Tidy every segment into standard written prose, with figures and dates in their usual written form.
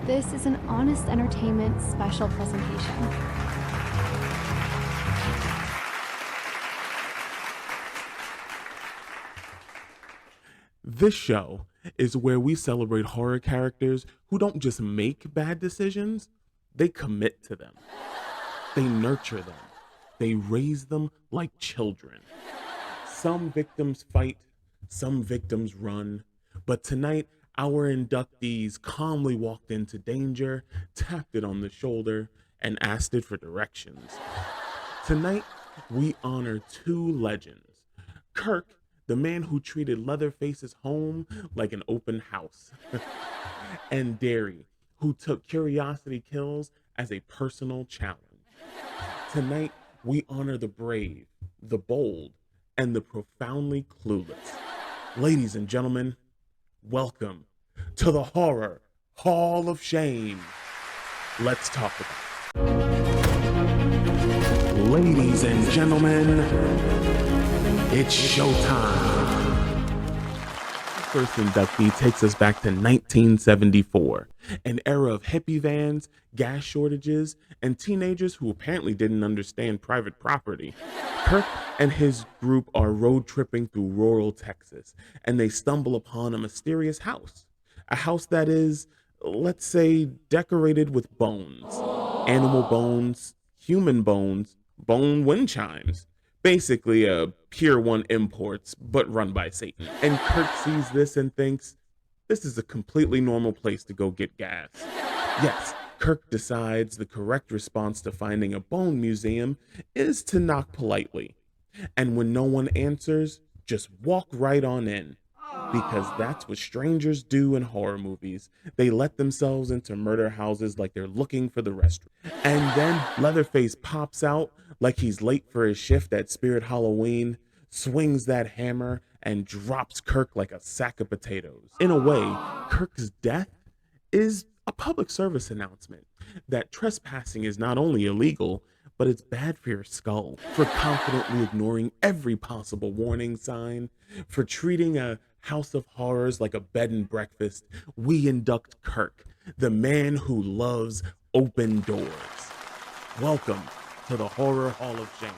This is an Honest Entertainment special presentation. This show is where we celebrate horror characters who don't just make bad decisions, they commit to them. They nurture them. They raise them like children. Some victims fight, some victims run. But tonight, our inductees calmly walked into danger, tapped it on the shoulder, and asked it for directions. Tonight, we honor two legends. Kirk, the man who treated Leatherface's home like an open house, and Derry, who took Curiosity Kills as a personal challenge. Tonight, we honor the brave, the bold, and the profoundly clueless. Ladies and gentlemen, welcome to the Horror Hall of Shame. Let's talk about it. Ladies and gentlemen, it's showtime. First inductee takes us back to 1974, an era of hippie vans, gas shortages, and teenagers who apparently didn't understand private property. Kirk and his group are road tripping through rural Texas, and they stumble upon a mysterious house. A house that is, let's say, decorated with bones. Animal bones, human bones, bone wind chimes. Basically a Pier 1 imports, but run by Satan. And Kirk sees this and thinks, this is a completely normal place to go get gas. Yes, Kirk decides the correct response to finding a bone museum is to knock politely. And when no one answers, just walk right on in. Because that's what strangers do in horror movies. They let themselves into murder houses like they're looking for the restroom. And then Leatherface pops out like he's late for his shift at Spirit Halloween, swings that hammer, and drops Kirk like a sack of potatoes. In a way, Kirk's death is a public service announcement that trespassing is not only illegal, but it's bad for your skull, for confidently ignoring every possible warning sign, for treating a house of horrors like a bed and breakfast. We induct Kirk, the man who loves open doors. Welcome to the Horror Hall of Shame.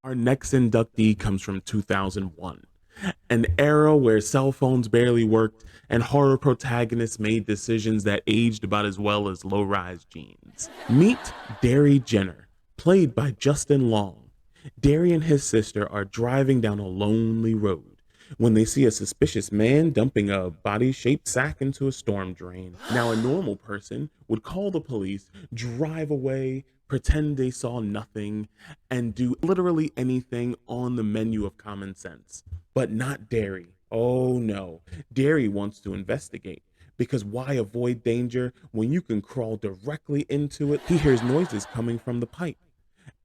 Our next inductee comes from 2001, an era where cell phones barely worked and horror protagonists made decisions that aged about as well as low-rise jeans. Meet Derry Jenner, played by Justin Long. Derry and his sister are driving down a lonely road when they see a suspicious man dumping a body-shaped sack into a storm drain. Now, a normal person would call the police, drive away, pretend they saw nothing, and do literally anything on the menu of common sense. But not Derry. Oh no, Derry wants to investigate. Because why avoid danger when you can crawl directly into it? He hears noises coming from the pipe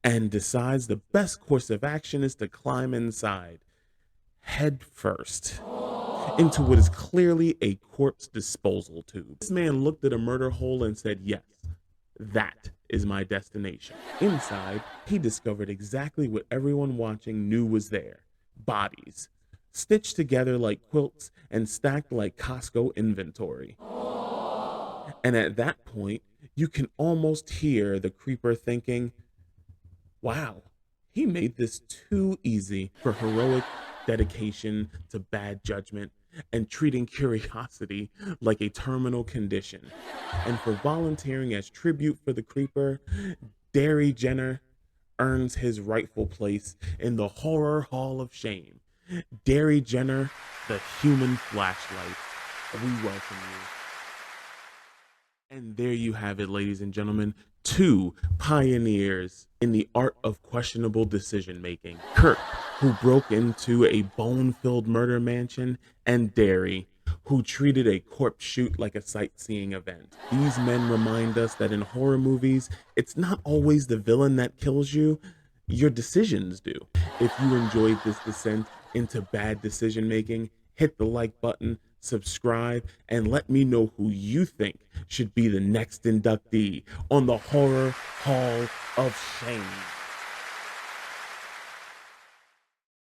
and decides the best course of action is to climb inside, head first, into what is clearly a corpse disposal tube. This man looked at a murder hole and said, yes, that is my destination. Inside, he discovered exactly what everyone watching knew was there. Bodies, stitched together like quilts and stacked like Costco inventory. And at that point, you can almost hear the creeper thinking, wow, he made this too easy for heroic dedication to bad judgment and treating curiosity like a terminal condition. And for volunteering as tribute for the creeper, Derry Jenner earns his rightful place in the Horror Hall of Shame. Derry Jenner, the human flashlight. We welcome you. And there you have it, ladies and gentlemen. Two pioneers in the art of questionable decision making. Kirk, who broke into a bone-filled murder mansion, and Derry, who treated a corpse shoot like a sightseeing event. These men remind us that in horror movies, it's not always the villain that kills you, your decisions do. If you enjoyed this descent into bad decision making, hit the like button, subscribe, and let me know who you think should be the next inductee on the Horror Hall of Shame.